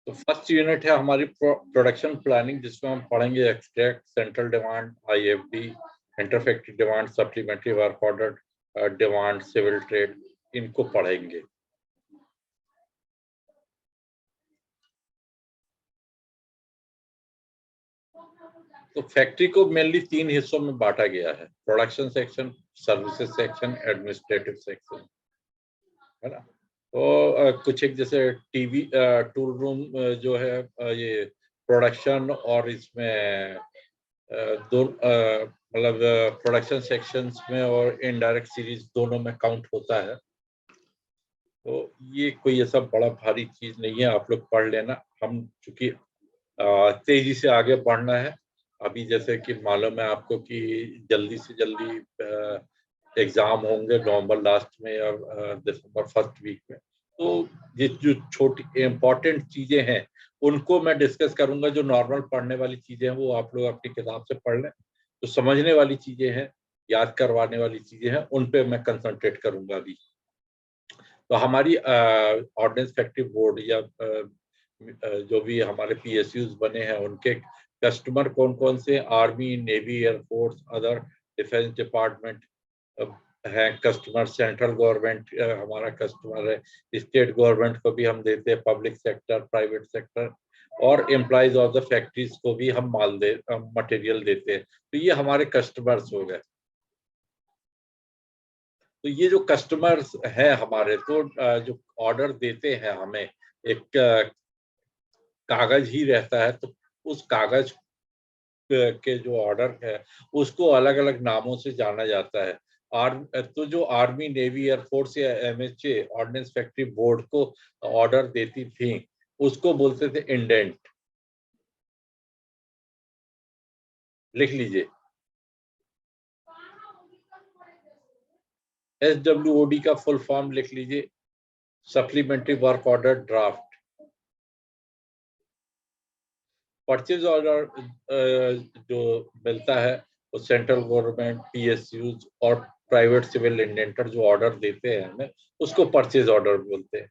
तो first unit है हमारी प्रोडक्शन प्लानिंग, जिसमें हम पढ़ेंगे extract, central demand, IFD, interfactory demand, supplementary work order demand, civil trade, इनको पढ़ेंगे। तो फैक्ट्री को मेनली 3 हिस्सों में बांटा गया है, production section, services section, administrative section, है ना। तो कुछ एक जैसे टीवी टूल रूम जो है ये प्रोडक्शन और इसमें दो मतलब प्रोडक्शन सेक्शंस में और इनडायरेक्ट सीरीज दोनों में काउंट होता है। तो ये कोई ऐसा बड़ा भारी चीज नहीं है, आप लोग पढ़ लेना। हम चूंकि तेजी से आगे बढ़ना है, अभी जैसे कि मालूम है आपको कि जल्दी से जल्दी एग्जाम होंगे नवंबर लास्ट में या दिसंबर फर्स्ट वीक में। तो ये जो छोटी इम्पोर्टेंट चीजें हैं उनको मैं डिस्कस करूंगा। जो नॉर्मल पढ़ने वाली चीजें हैं वो आप लोग अपनी किताब से पढ़ लें। तो समझने वाली चीजें हैं, याद करवाने वाली चीजें हैं, उन पे मैं कंसंट्रेट करूंगा अभी। तो हमारी ऑर्डिनेंस फैक्ट्री बोर्ड या जो भी हमारे पीएसयूज बने हैं उनके कस्टमर कौन कौन से, army, navy, air force, other defence department है कस्टमर। सेंट्रल गवर्नमेंट हमारा कस्टमर है, स्टेट गवर्नमेंट को भी हम देते हैं, पब्लिक सेक्टर, प्राइवेट सेक्टर, और एम्प्लॉइज ऑफ द फैक्ट्रीज को भी हम मटेरियल देते हैं। तो ये हमारे कस्टमर्स हो गए। तो ये जो कस्टमर्स हैं हमारे, तो जो ऑर्डर देते हैं हमें, एक कागज ही रहता है। तो उस कागज के जो ऑर्डर है उसको अलग अलग नामों से जाना जाता है। तो जो आर्मी, नेवी, एयरफोर्स या एमएचए ऑर्डिनेंस फैक्ट्री बोर्ड को ऑर्डर देती थी उसको बोलते थे इंडेंट। लिख लीजिए, एसडब्ल्यूओडी का फुल फॉर्म लिख लीजिए, supplementary work order draft. Purchase order जो मिलता है वो सेंट्रल गवर्नमेंट, पीएसयूज और प्राइवेट सिविल इंडेंटर जो ऑर्डर देते हैं हमें, उसको परचेज ऑर्डर बोलते हैं।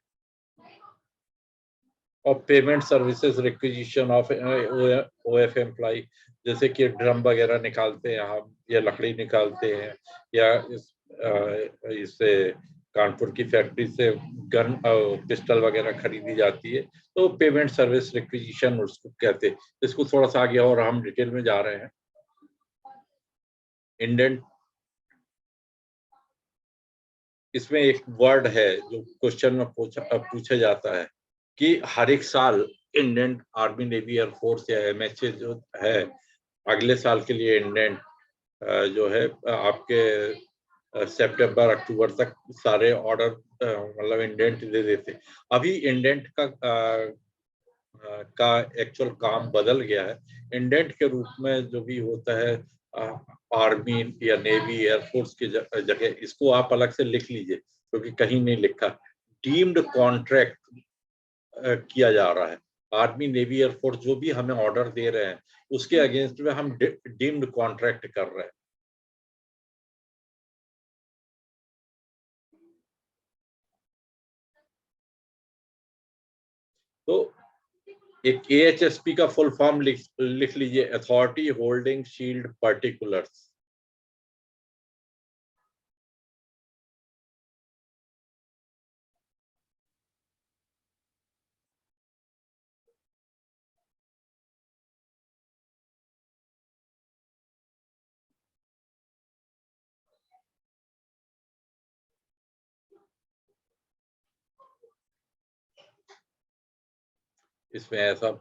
और payment services requisition of OF employ, जैसे कि ड्रम वगैरह निकालते हैं हम, या लकड़ी निकालते हैं, या इससे कानपुर की फैक्ट्री से गन पिस्टल वगैरह खरीदी जाती है, तो पेमेंट सर्विस रिक्विजिशन उसको कहते हैं। इसको थोड़ा सा आगे और हम डिटेल में जा रहे हैं। इंडेंट, इसमें एक वर्ड है जो क्वेश्चन में पूछा जाता है कि हर एक साल इंडेंट आर्मी, नेवी, एयरफोर्स या एमएचए जो है अगले साल के लिए इंडेंट जो है आपके सितंबर अक्टूबर तक सारे ऑर्डर मतलब इंडेंट दे देते। अभी इंडेंट का एक्चुअल काम बदल गया है। इंडेंट के रूप में जो भी होता है आर्मी या नेवी, एयरफोर्स की जगह इसको आप अलग से लिख लीजिए, क्योंकि कहीं नहीं लिखा। डीम्ड कॉन्ट्रैक्ट किया जा रहा है। आर्मी, नेवी, एयरफोर्स जो भी हमें ऑर्डर दे रहे हैं उसके अगेंस्ट में हम डीम्ड कॉन्ट्रैक्ट कर रहे हैं। तो एक एएचएसपी का फुल फॉर्म लिख लीजिए, अथॉरिटी होल्डिंग शील्ड पर्टिकुलर्स। इसमें ऐसा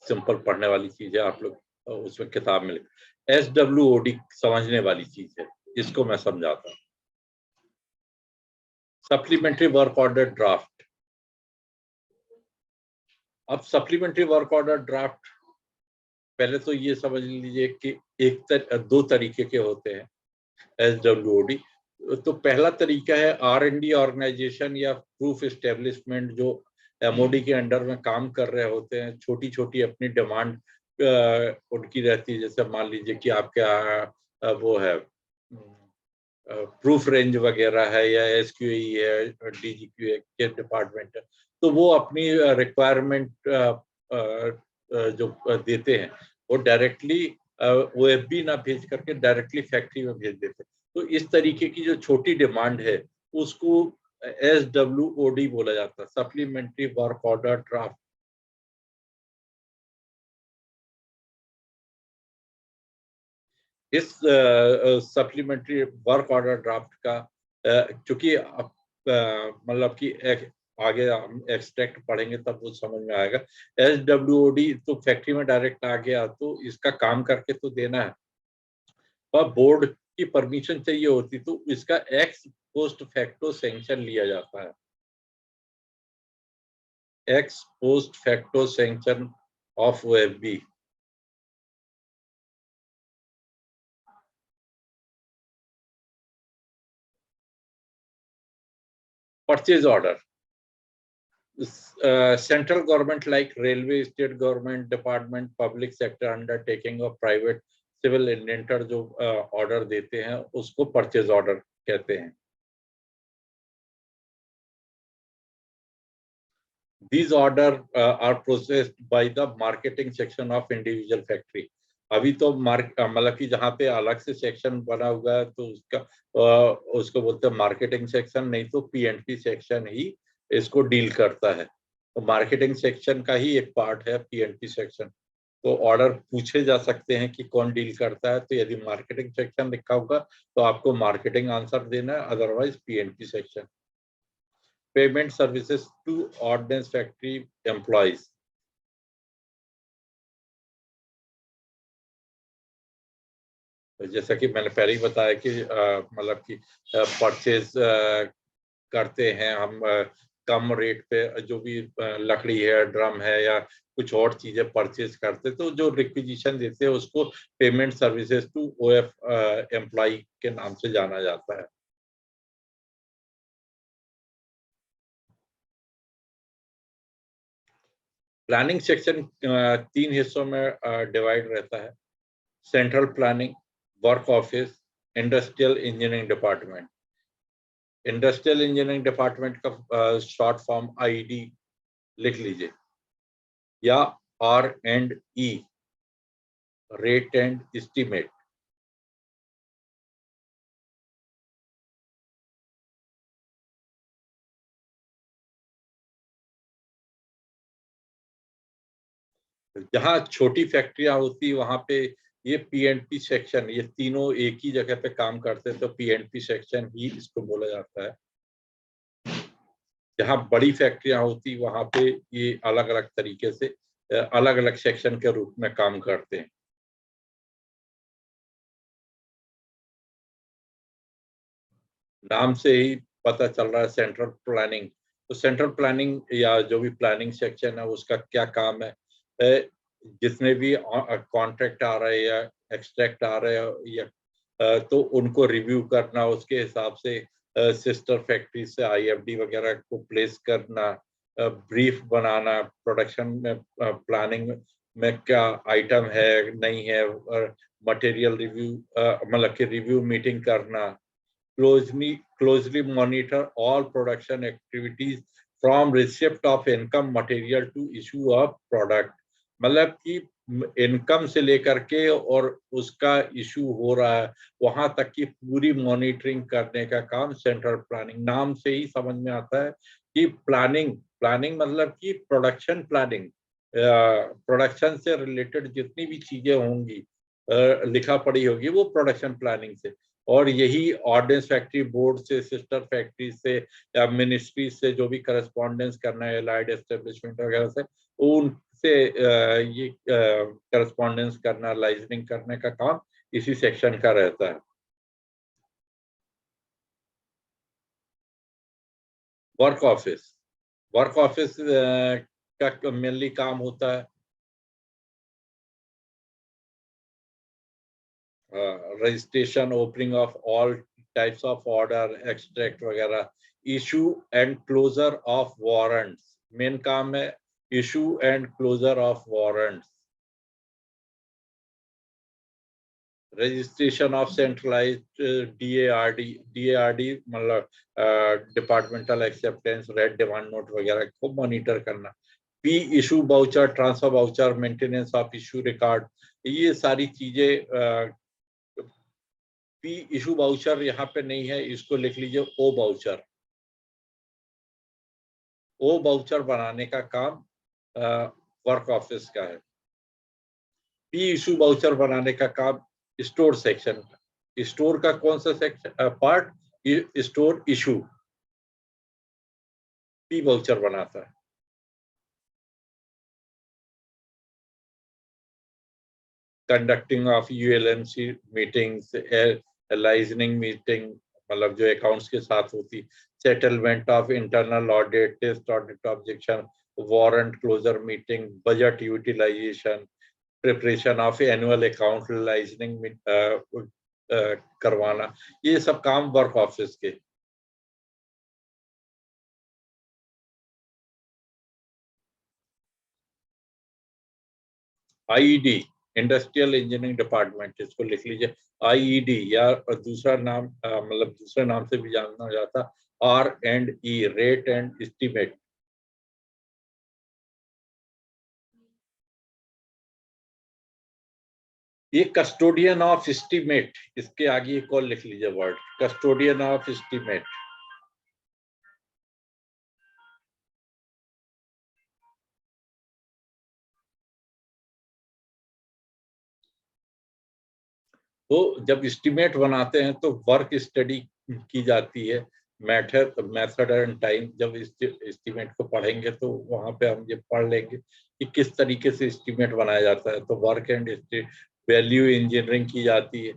सिंपल पढ़ने वाली चीज है, आप लोग उसमें किताब में एसडब्ल्यूओडी समझने वाली चीज है, इसको मैं समझाता हूँ। Supplementary work order draft. अब सप्लीमेंट्री वर्क ऑर्डर ड्राफ्ट पहले तो ये समझ लीजिए कि दो तरीके के होते हैं SWOD। तो पहला तरीका है R&D ऑर्गेनाइजेशन या प्रूफ एस्टेब्लिशमेंट, जो MOD के अंडर में काम कर रहे होते हैं। छोटी छोटी अपनी डिमांड उनकी रहती है, जैसे मान लीजिए कि आपके वो है प्रूफ रेंज वगैरह है, या SQE है, DGQA के डिपार्टमेंट है, तो वो अपनी रिक्वायरमेंट जो देते हैं वो डायरेक्टली OFB ना भेज करके डायरेक्टली फैक्ट्री में भेज देते हैं। तो इस तरीके की जो छोटी डिमांड है उसको SWOD बोला जाता है, सप्लीमेंट्री वर्क ऑर्डर ड्राफ्ट। इस सप्लीमेंट्री वर्क ऑर्डर ड्राफ्ट का चूंकि मतलब कि आगे हम एक्सट्रैक्ट पढ़ेंगे तब वो समझ में आएगा। SWOD तो फैक्ट्री में डायरेक्ट आ गया तो इसका काम करके तो देना है, और बोर्ड की परमिशन चाहिए होती, तो इसका एक्स पोस्ट फैक्टो सैंक्शन लिया जाता है। X post facto sanction of OFB। Purchase order, central government like railway, state government department, public sector undertaking और प्राइवेट सिविल इंडेंटर जो ऑर्डर देते हैं उसको परचेज ऑर्डर कहते हैं। These order are processed by the marketing section of individual factory। अभी तो मतलब कि जहाँ पे अलग से सेक्शन बना हुआ है तो उसको बोलते हैं मार्केटिंग सेक्शन, नहीं तो PNP सेक्शन ही इसको डील करता है। तो मार्केटिंग सेक्शन का ही एक पार्ट है PNP सेक्शन। तो ऑर्डर पूछे जा सकते हैं कि कौन डील करता है, तो यदि मार्केटिंग सेक्शन लिखा होगा तो आपको मार्केटिंग आंसर देना है, अदरवाइज PNP सेक्शन। Payment services to ordnance factory employees. जैसा कि मैंने पहले ही बताया कि मतलब कि परचेज करते हैं हम कम रेट पे, जो भी लकड़ी है, ड्रम है या कुछ और चीजें परचेज करते, तो जो रिक्विजिशन देते हैं उसको payment services to OF employ के नाम से जाना जाता है। प्लानिंग सेक्शन 3 हिस्सों में डिवाइड रहता है। Central planning, work office, industrial engineering department. Industrial engineering department का शॉर्ट फॉर्म IED लिख लीजिए, या R&E, रेट एंड एस्टीमेट। जहाँ छोटी फैक्ट्रियां होती वहां पे ये PNP सेक्शन, ये तीनों एक ही जगह पे काम करते, तो PNP सेक्शन ही इसको बोला जाता है। जहाँ बड़ी फैक्ट्रियां होती वहां पे ये अलग अलग तरीके से अलग अलग सेक्शन के रूप में काम करते हैं। नाम से ही पता चल रहा है सेंट्रल प्लानिंग। तो सेंट्रल प्लानिंग या जो भी प्लानिंग सेक्शन है उसका क्या काम है, जितने भी कॉन्ट्रैक्ट आ रहे हैं या एक्सट्रैक्ट आ रहे हैं या तो उनको रिव्यू करना, उसके हिसाब से सिस्टर फैक्ट्री से IFD वगैरह को प्लेस करना, ब्रीफ बनाना, प्रोडक्शन में प्लानिंग में क्या आइटम है नहीं है, और मटेरियल रिव्यू मतलब कि रिव्यू मीटिंग करना, closely monitor all production activities from receipt of income material to issue of product। मतलब कि इनकम से लेकर के और उसका इशू हो रहा है वहां तक की पूरी मॉनिटरिंग करने का काम सेंट्रल प्लानिंग। नाम से ही समझ में आता है कि प्लानिंग प्लानिंग मतलब कि प्रोडक्शन प्लानिंग, प्रोडक्शन से रिलेटेड जितनी भी चीजें होंगी लिखा पढ़ी होगी वो प्रोडक्शन प्लानिंग से। और यही ऑर्डिनेंस फैक्ट्री बोर्ड से, सिस्टर फैक्ट्री से या मिनिस्ट्री से जो भी करस्पॉन्डेंस करना है एलाइड एस्टेब्लिशमेंट वगैरह से, उनसे ये करस्पॉन्डेंस करना, लाइजनिंग करने का काम इसी सेक्शन का रहता है। वर्क ऑफिस, वर्क ऑफिस का मेनली काम होता है registration, opening of all types of order, extract वगैरह, issue and closure of warrants, main काम है issue and closure of warrants, registration of centralised DARD मतलब departmental acceptance, red demand note वगैरह को मॉनिटर करना, P issue voucher, transfer voucher, maintenance of issue record, ये सारी चीजें। पी इशू बाउचर यहाँ पे नहीं है, इसको लिख लीजिए ओ बाउचर। ओ बाउचर बनाने का काम वर्क ऑफिस का है। पी इशू बाउचर बनाने का काम स्टोर सेक्शन का। स्टोर का कौन सा section part? Store issue P voucher बनाता है। Conducting of ULMC meetings, liaisoning meeting मतलब जो अकाउंट्स के साथ होती, settlement of internal audit, test audit objection, warrant closure meeting, budget utilisation, preparation of annual account, liaisoning करवाना, ये सब काम वर्क ऑफिस के। आईईडी, इंडस्ट्रियल इंजीनियरिंग डिपार्टमेंट, इसको लिख लीजिए आईईडी, या दूसरा नाम मतलब दूसरे नाम से भी जाना जाता R&E, रेट एंड एस्टीमेट। ये कस्टोडियन ऑफ एस्टीमेट, इसके आगे एक और लिख लीजिए वर्ड, कस्टोडियन ऑफ एस्टीमेट। तो जब एस्टीमेट बनाते हैं तो वर्क स्टडी की जाती है, मेथड एंड टाइम। जब एस्टीमेट को पढ़ेंगे तो वहां पे हम ये पढ़ लेंगे कि किस तरीके से एस्टीमेट बनाया जाता है। तो वर्क एंड वैल्यू इंजीनियरिंग की जाती है।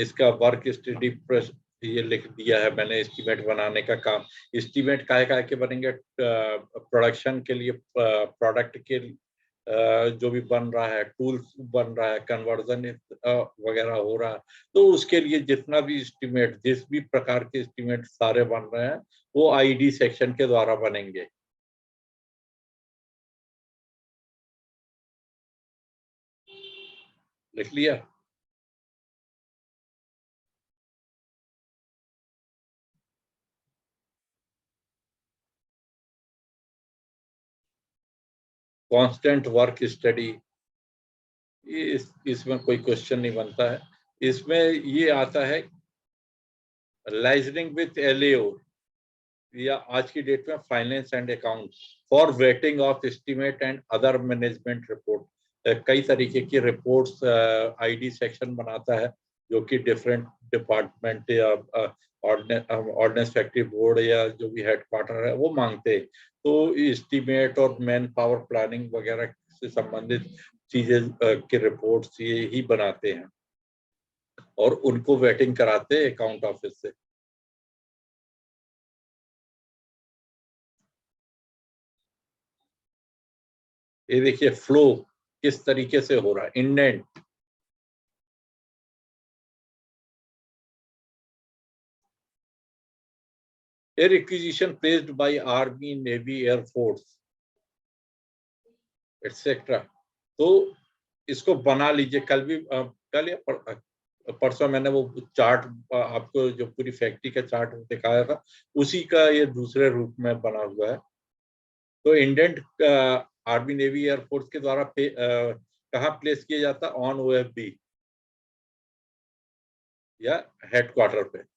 इसका वर्क स्टडी ये लिख दिया है मैंने, एस्टीमेट बनाने का काम। एस्टीमेट काहे के बनेंगे? प्रोडक्शन के लिए, प्रोडक्ट के जो भी बन रहा है, टूल्स बन रहा है, कन्वर्जन वगैरह हो रहा है, तो उसके लिए जितना भी एस्टीमेट, जिस भी प्रकार के एस्टीमेट सारे बन रहे हैं, वो आईडी सेक्शन के द्वारा बनेंगे। लिख लिया? कांस्टेंट वर्क स्टडी, इसमें कोई क्वेश्चन नहीं बनता है। इसमें ये आता है लाइजनिंग विथ एलएओ, या आज की डेट में finance and account, for waiting of estimate and other management report. कई तरीके की रिपोर्ट्स आईडी सेक्शन बनाता है, जो कि डिफरेंट डिपार्टमेंट या ऑर्डिनेंस फैक्ट्री बोर्ड या जो भी हेडक्वार्टर है वो मांगते हैं। तो एस्टीमेट और मैन पावर प्लानिंग वगैरह से संबंधित चीजें के रिपोर्ट्स ये ही बनाते हैं और उनको वेटिंग कराते हैं अकाउंट ऑफिस से। ये देखिए फ्लो किस तरीके से हो रहा है, indent, a requisition placed by Army, Navy, Air Force, etc. तो इसको बना लीजिए। कल भी कल या परसों मैंने वो चार्ट आपको जो पूरी फैक्ट्री का चार्ट दिखाया था, उसी का ये दूसरे रूप में बना हुआ है। तो इंडेंट आर्मी, नेवी, एयरफोर्स के द्वारा कहाँ प्लेस किया जाता है? ऑन ओएफबी या हेडक्वार्टर पे।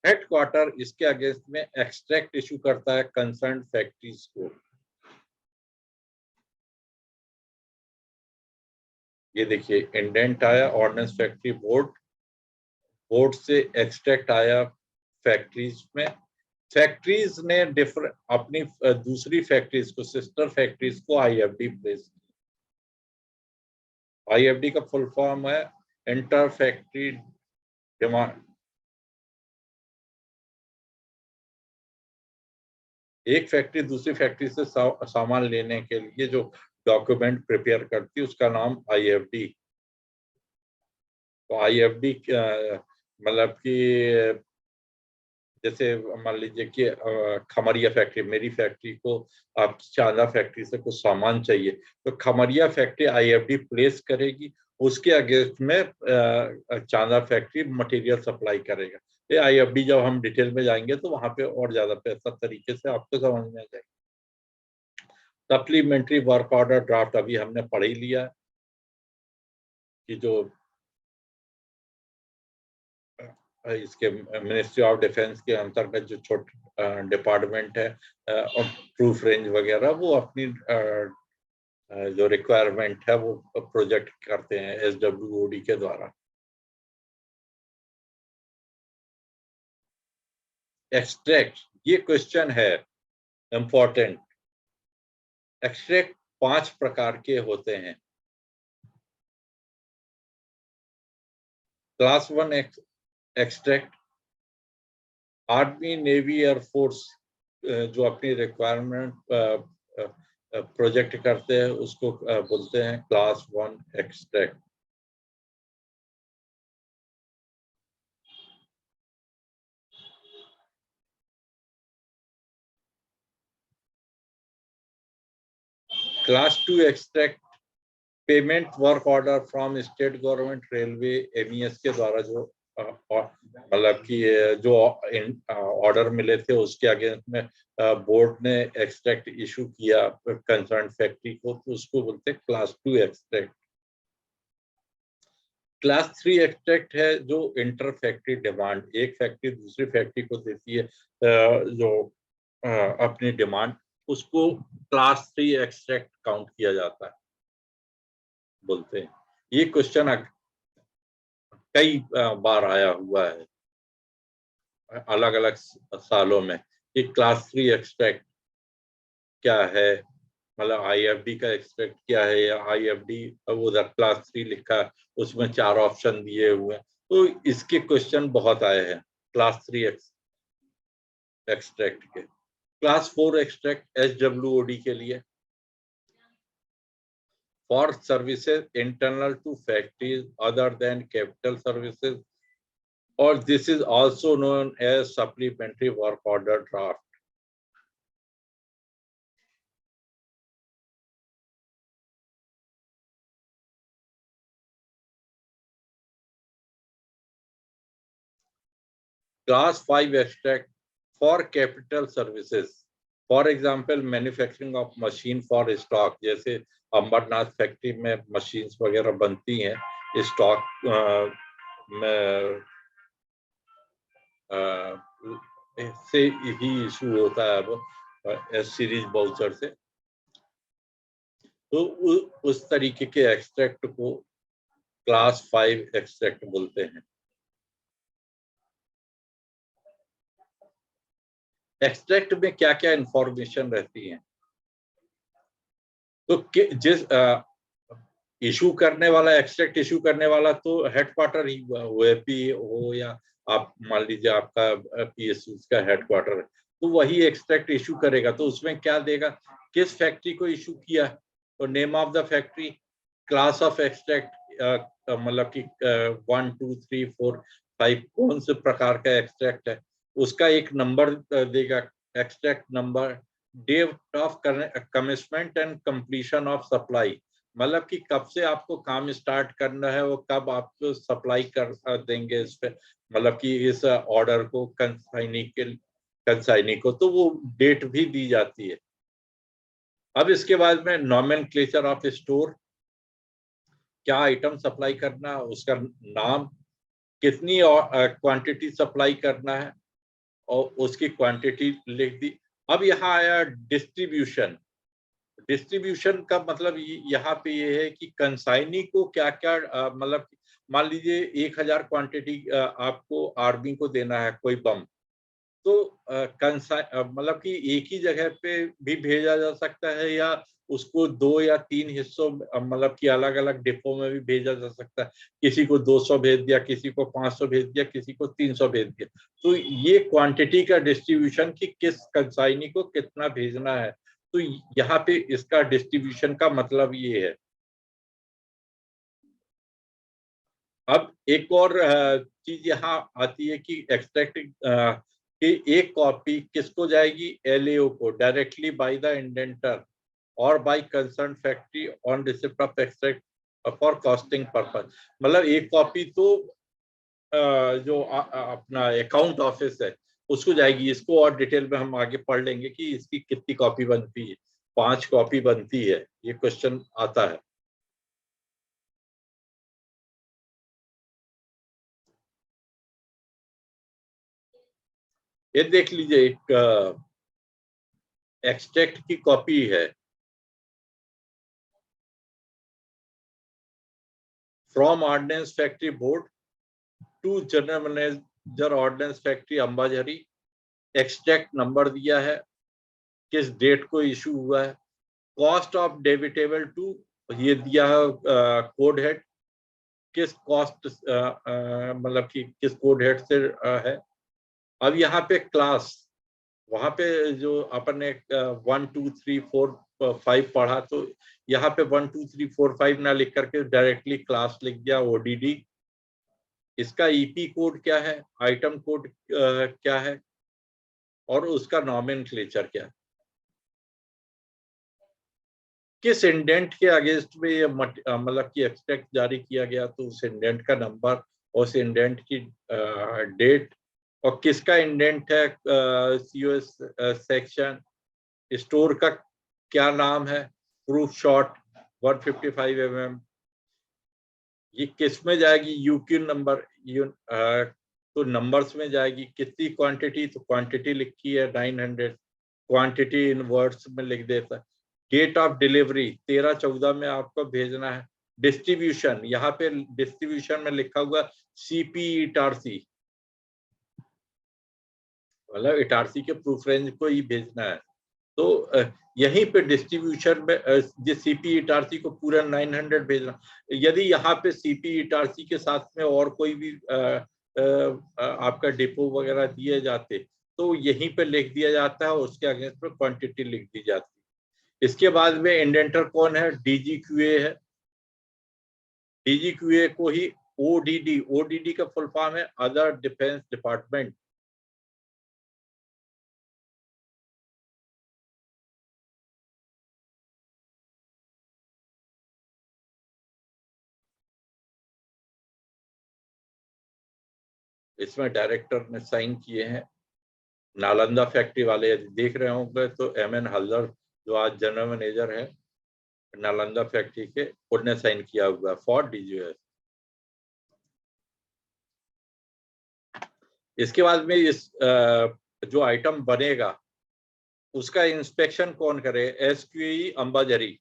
हेडक्वार्टर इसके अगेंस्ट में एक्सट्रैक्ट इशू करता है कंसर्न फैक्ट्रीज को। ये देखिए इंडेंट आया ऑर्डिनेंस फैक्ट्री बोर्ड, बोर्ड से एक्सट्रैक्ट आया फैक्ट्रीज में। फैक्ट्रीज ने डिफरेंट अपनी दूसरी फैक्ट्रीज को, सिस्टर फैक्ट्रीज को आईएफडी प्लेस। आईएफडी का फुल फॉर्म है इंटर फैक्ट्री डिमांड। एक फैक्ट्री दूसरी फैक्ट्री से सामान लेने के लिए जो डॉक्यूमेंट प्रिपेयर करती है उसका नाम आईएफडी। तो IFD मतलब कि जैसे मान लीजिए कि खमरिया फैक्ट्री, मेरी फैक्ट्री को आपकी चांदा फैक्ट्री से कुछ सामान चाहिए, तो खमरिया फैक्ट्री IFD प्लेस करेगी, उसके अगेंस्ट में चांदा फैक्ट्री मटेरियल सप्लाई करेगा। ये IFD जब हम डिटेल में जाएंगे तो वहां पे और ज्यादा बेहतर तरीके से आपको समझ में आ जाएगा। सप्लीमेंट्री वर्क ऑर्डर ड्राफ्ट अभी हमने पढ़ ही लिया कि जो इसके मिनिस्ट्री ऑफ डिफेंस के अंतर्गत जो छोटे डिपार्टमेंट है और प्रूफ रेंज वगैरह, वो अपनी जो रिक्वायरमेंट है वो प्रोजेक्ट करते हैं SWOD के द्वारा। एक्सट्रैक्ट, ये क्वेश्चन है इंपॉर्टेंट। एक्सट्रैक्ट 5 प्रकार के होते हैं। Class 1 extract, army navy air force जो अपनी रिक्वायरमेंट प्रोजेक्ट करते हैं उसको बोलते हैं class 1 extract. Class 2 extract, payment work order from state government, railway, MES के द्वारा जो मतलब कि जो ऑर्डर मिले थे उसके अगेंस्ट में बोर्ड ने एक्सट्रैक्ट इशू किया कंसर्न फैक्ट्री को, तो उसको बोलते हैं क्लास 2 एक्सट्रैक्ट। क्लास 3 एक्सट्रैक्ट है जो इंटर फैक्ट्री डिमांड, एक फैक्ट्री दूसरी फैक्ट्री को देती है जो अपनी डिमांड, उसको क्लास 3 एक्सट्रैक्ट काउंट किया जाता है, बोलते हैं। ये क्वेश्चन कई बार आया हुआ है अलग अलग सालों में कि क्लास 3 एक्सट्रैक्ट क्या है, मतलब IFD का एक्सट्रैक्ट क्या है, या IFD उधर क्लास 3 लिखा है उसमें 4 ऑप्शन दिए हुए हैं, तो इसके क्वेश्चन बहुत आए हैं क्लास 3 एक्सट्रैक्ट के। क्लास 4 एक्सट्रैक्ट SWOD के लिए, for services internal to factories other than capital services, or this is also known as supplementary work order draft. Class 5 extract for capital services, for example manufacturing of machine for stock, जैसे Amarnath factory में machines वगैरह बनती हैं stock में से ही issue होता है अब S सीरीज बाउचर से, तो उस तरीके के एक्सट्रैक्ट को क्लास 5 एक्सट्रैक्ट बोलते हैं। एक्सट्रैक्ट में क्या क्या इंफॉर्मेशन रहती है, तो जिस इशू करने वाला, एक्सट्रैक्ट इशू करने वाला तो हेडक्वार्टर ही OAP हो या आप मान लीजिए आपका PSU का हेडक्वार्टर है, तो वही एक्सट्रैक्ट इशू करेगा। तो उसमें क्या देगा, किस फैक्ट्री को इशू किया, तो name of the factory, class of extract, मतलब कि 1 2 3 4 5 कौन से प्रकार का एक्सट्रैक्ट है, उसका एक नंबर देगा, extract number, date of commitment and completion of supply, मतलब कि कब से आपको काम स्टार्ट करना है, वो कब आपको सप्लाई कर देंगे इस पे, मतलब कि इस ऑर्डर को कंसाइनी को, तो वो डेट भी दी जाती है। अब इसके बाद में नॉमेनक्लेचर ऑफ स्टोर, क्या आइटम सप्लाई करना, उसका नाम, कितनी क्वांटिटी सप्लाई करना है और उसकी क्वांटिटी लिख दी। अब यहाँ आया डिस्ट्रीब्यूशन। डिस्ट्रीब्यूशन का मतलब यहाँ पे ये है कि कंसाइनी को क्या क्या मतलब मान लीजिए 1000 क्वांटिटी आपको आर्मी को देना है कोई बम, तो मतलब कि एक ही जगह पे भी भेजा जा सकता है या उसको 2 या 3 हिस्सों मतलब कि अलग अलग डिपो में भी भेजा जा सकता है, किसी को 200 भेज दिया, किसी को 500 भेज दिया, किसी को 300 भेज दिया। तो ये क्वांटिटी का डिस्ट्रीब्यूशन कि किस कंसाइनी को कितना भेजना है, तो यहाँ पे इसका डिस्ट्रीब्यूशन का मतलब ये है। अब एक और चीज यहाँ आती है कि एक्सट्रैक्ट की एक कॉपी किसको जाएगी, एलएओ को, डायरेक्टली बाय द इंडेंटर और by concern factory on receipt of extract for costing purpose. मतलब एक कॉपी तो जो अपना अकाउंट ऑफिस है उसको जाएगी। इसको और डिटेल में हम आगे पढ़ लेंगे कि इसकी कितनी कॉपी बनती है। 5 कॉपी बनती है, ये क्वेश्चन आता है। ये देख लीजिए, एक एक्सट्रैक्ट की कॉपी है from ordnance factory board to general manager ordnance factory Ambajhari. Extract number दिया है, किस डेट को इशू हुआ है, कॉस्ट ऑफ डेबिटेबल टू, ये दिया है कोड हेड, किस कॉस्ट मतलब कि किस कोड हेड से है। अब यहाँ पे क्लास, वहां पे जो अपन ने 1 2 3 4 5 पढ़ा, तो यहाँ पे 1 2 3 4 5 ना लिख करके डायरेक्टली क्लास लिख दिया, ओडीडी। इसका ईपी कोड क्या है, आइटम कोड क्या है, और उसका नॉमेनक्लेचर क्या है, किस इंडेंट के अगेंस्ट में ये मतलब कि एक्सट्रैक्ट जारी किया गया, तो उस इंडेंट का नंबर और उस इंडेंट की डेट, और किसका इंडेंट है, सीओएस सेक्शन, स्टोर का क्या नाम है, प्रूफ शॉट 155 mm, ये किस में जाएगी, यूक्यू नंबर, तो नंबर्स में जाएगी। कितनी क्वांटिटी, तो क्वांटिटी लिखी है 900, क्वांटिटी इन वर्ड्स में लिख देता है। डेट ऑफ डिलीवरी 13/14 में आपको भेजना है। डिस्ट्रीब्यूशन, यहाँ पे डिस्ट्रीब्यूशन में लिखा हुआ सीपी इटारसी, मतलब इटारसी के प्रूफ रेंज को ही भेजना है। तो यहीं पे डिस्ट्रीब्यूशन में सीपी इटारसी को पूरा 900 भेजना। यदि यहाँ पे सीपी इटारसी के साथ में और कोई भी आपका डिपो वगैरह दिए जाते, तो यहीं पे लिख दिया जाता है, उसके अगेंस्ट में क्वांटिटी लिख दी जाती है। इसके बाद में इंडेंटर कौन है, डीजीक्यूए है। डीजीक्यूए को ही ओडीडी, ओडीडी का फुल फॉर्म है अदर डिफेंस डिपार्टमेंट। इसमें डायरेक्टर ने साइन किए हैं, नालंदा फैक्ट्री वाले देख रहे होंगे तो एमएन हल्दर जो आज जनरल मैनेजर है नालंदा फैक्ट्री के, उन्होंने साइन किया हुआ फॉर डीजीएस। इसके बाद में इस जो आइटम बनेगा उसका इंस्पेक्शन कौन करे, एसक्यूई अंबाझरी।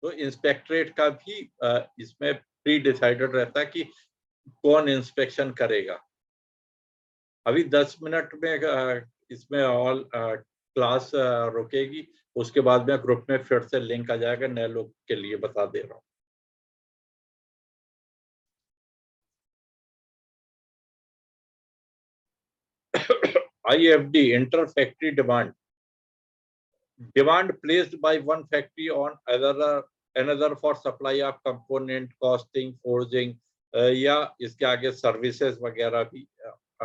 तो इंस्पेक्टरेट का भी इसमें प्री डिसाइडेड रहता है कि कौन इंस्पेक्शन करेगा। अभी 10 मिनट में इसमें ऑल क्लास रुकेगी, उसके बाद में ग्रुप में फिर से लिंक आ जाएगा, नए लोग के लिए बता दे रहा हूँ। IFD, inter factory demand, demand placed by one factory on another for supply of component, costing, forging, या इसके आगे सर्विसेज वगैरह भी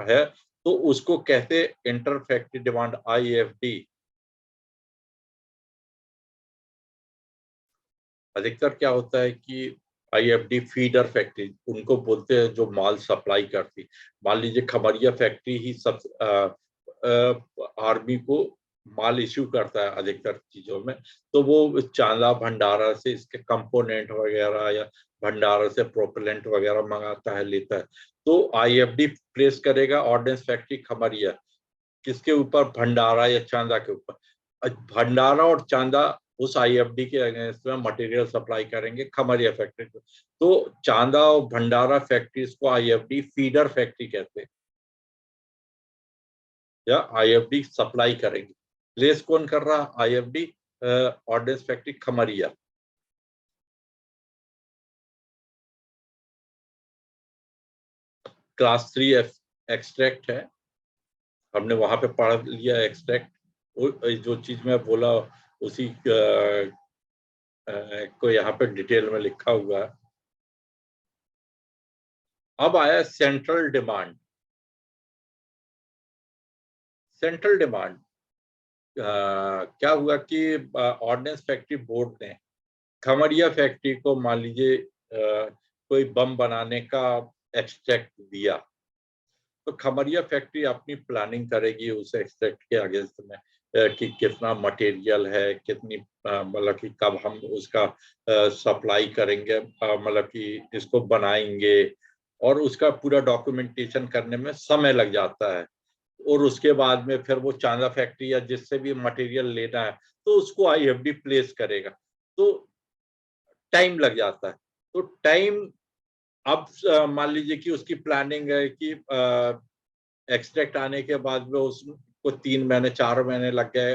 है, तो उसको कहते इंटर फैक्ट्री डिमांड, IFD। अधिकतर क्या होता है कि IFD फीडर फैक्ट्री उनको बोलते हैं जो माल सप्लाई करती। मान लीजिए खमरिया फैक्ट्री ही सब आर्मी को माल इश्यू करता है अधिकतर चीजों में, तो वो चांदा भंडारा से इसके कंपोनेंट वगैरह या भंडारा से प्रोपेलेंट वगैरह मंगाता है, लेता है। तो IFD प्लेस करेगा ऑर्डिनेंस फैक्ट्री खमरिया, किसके ऊपर, भंडारा या चांदा के ऊपर। भंडारा और चांदा उस IFD के अगेंस्ट में मटेरियल सप्लाई करेंगे खमरिया फैक्ट्री को। तो चांदा और भंडारा फैक्ट्रीज को IFD फीडर फैक्ट्री कहते हैं, या IFD सप्लाई करेंगे। प्लेस कौन कर रहा, IFD ordnance factory Khamaria. Class 3 extract है, हमने वहां पे पढ़ लिया एक्सट्रैक्ट। जो चीज मैं बोला उसी को यहाँ पे डिटेल में लिखा हुआ है। अब आया सेंट्रल डिमांड। सेंट्रल डिमांड क्या हुआ कि ऑर्डिनेंस फैक्ट्री बोर्ड ने खमरिया फैक्ट्री को मान लीजिए कोई बम बनाने का एक्सट्रैक्ट दिया, तो खमरिया फैक्ट्री अपनी प्लानिंग करेगी उस एक्सट्रैक्ट के अगेंस्ट में कि कितना मटेरियल है, कितनी मतलब कि कब हम उसका सप्लाई करेंगे, मतलब कि इसको बनाएंगे, और उसका पूरा डॉक्यूमेंटेशन करने में समय लग जाता है। और उसके बाद में फिर वो चांदा फैक्ट्री या जिससे भी मटेरियल लेना है तो उसको आईएफडी प्लेस करेगा, तो टाइम लग जाता है। तो टाइम, अब मान लीजिए कि उसकी प्लानिंग है कि एक्सट्रैक्ट आने के बाद में उसको 3 महीने 4 महीने लग गए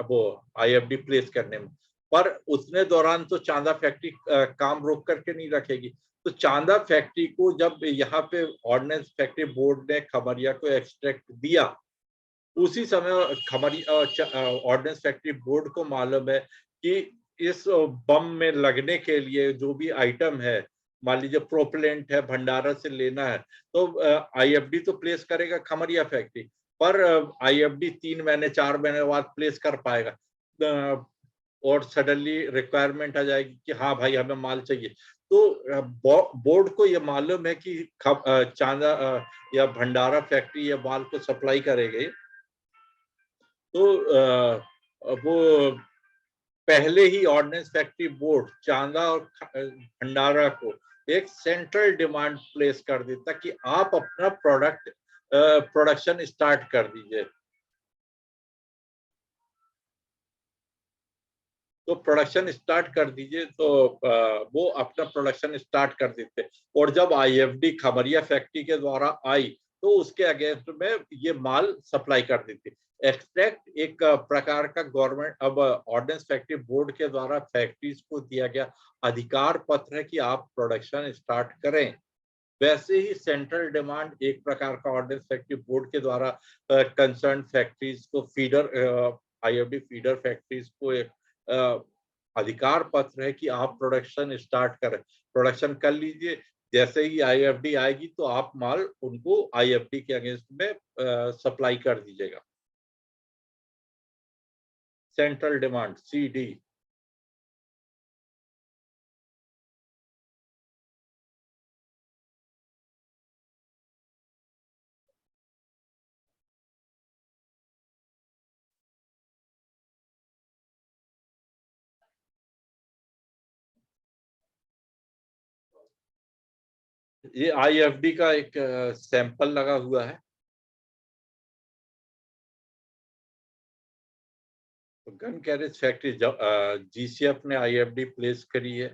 वो आईएफडी प्लेस करने में, पर उतने दौरान तो चांदा फैक्ट्री काम रोक करके नहीं रखेगी। तो चांदा फैक्ट्री को जब यहाँ पे ऑर्डिनेंस फैक्ट्री बोर्ड ने खमरिया को एक्सट्रैक्ट दिया, उसी समय खमरिया ऑर्डिनेंस फैक्ट्री बोर्ड को मालूम है कि इस बम में लगने के लिए जो भी आइटम है, मान लीजिए प्रोपेलेंट है, भंडारा से लेना है, तो आईएफडी तो प्लेस करेगा खमरिया फैक्ट्री, पर आईएफडी 3 महीने 4 महीने बाद प्लेस कर पाएगा, और सडनली रिक्वायरमेंट आ जाएगी कि हाँ भाई हमें माल चाहिए। तो बोर्ड को ये मालूम है कि चांदा या भंडारा फैक्ट्री या माल को सप्लाई करेगी, तो वो पहले ही ऑर्डिनेंस फैक्ट्री बोर्ड चांदा और भंडारा को एक सेंट्रल डिमांड प्लेस कर देता कि आप अपना प्रोडक्शन स्टार्ट कर दीजिए। तो प्रोडक्शन स्टार्ट कर दीजिए, तो वो अपना प्रोडक्शन स्टार्ट कर देते। और जब आईएफडी खमरिया फैक्ट्री के द्वारा आई तो उसके अगेंस्ट में ये माल सप्लाई कर देती। एक्सट्रैक्ट एक प्रकार का गवर्नमेंट, अब ऑर्डिनेंस फैक्ट्री बोर्ड के द्वारा फैक्ट्रीज को दिया गया अधिकार पत्र है कि आप प्रोडक्शन स्टार्ट करें। वैसे ही सेंट्रल डिमांड एक प्रकार का ऑर्डिनेंस फैक्ट्री बोर्ड के द्वारा कंसर्न फैक्ट्रीज को फीडर आईएफडी फीडर फैक्ट्रीज को एक अधिकार पत्र है कि आप प्रोडक्शन स्टार्ट करें, प्रोडक्शन कर लीजिए। जैसे ही आईएफडी आएगी तो आप माल उनको आईएफडी के अगेंस्ट में सप्लाई कर दीजिएगा। Central demand CD. ये आईएफडी का एक सैंपल लगा हुआ है। तो गन कैरेज फैक्ट्री जीसीएफ ने आईएफडी प्लेस करी है।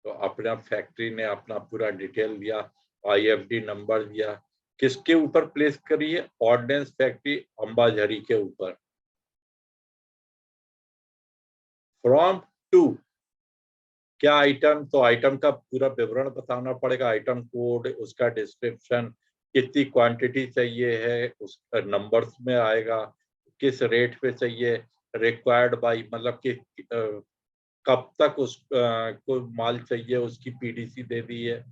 तो अपना फैक्ट्री ने अपना पूरा डिटेल दिया, आईएफडी नंबर दिया। किसके ऊपर प्लेस करी है? ऑर्डिनेंस फैक्ट्री अंबाझरी के ऊपर। फ्रॉम टू क्या आइटम? तो आइटम का पूरा विवरण बताना पड़ेगा, आइटम कोड, उसका डिस्क्रिप्शन, कितनी क्वांटिटी चाहिए है, उस नंबर्स में आएगा, किस रेट पे चाहिए, रिक्वायर्ड बाई मतलब कि कब तक उस को माल चाहिए, उसकी पीडीसी दे दी है।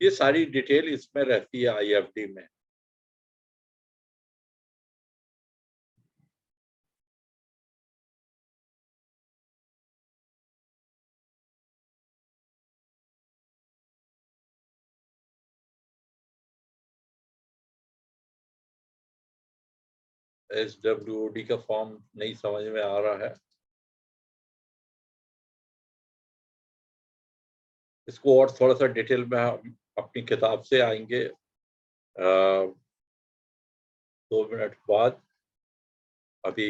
ये सारी डिटेल इसमें रहती है आईएफडी में। एसडब्ल्यूओडी का फॉर्म नहीं समझ में आ रहा है, इसको और थोड़ा सा डिटेल में हम अपनी किताब से आएंगे 2 मिनट बाद। अभी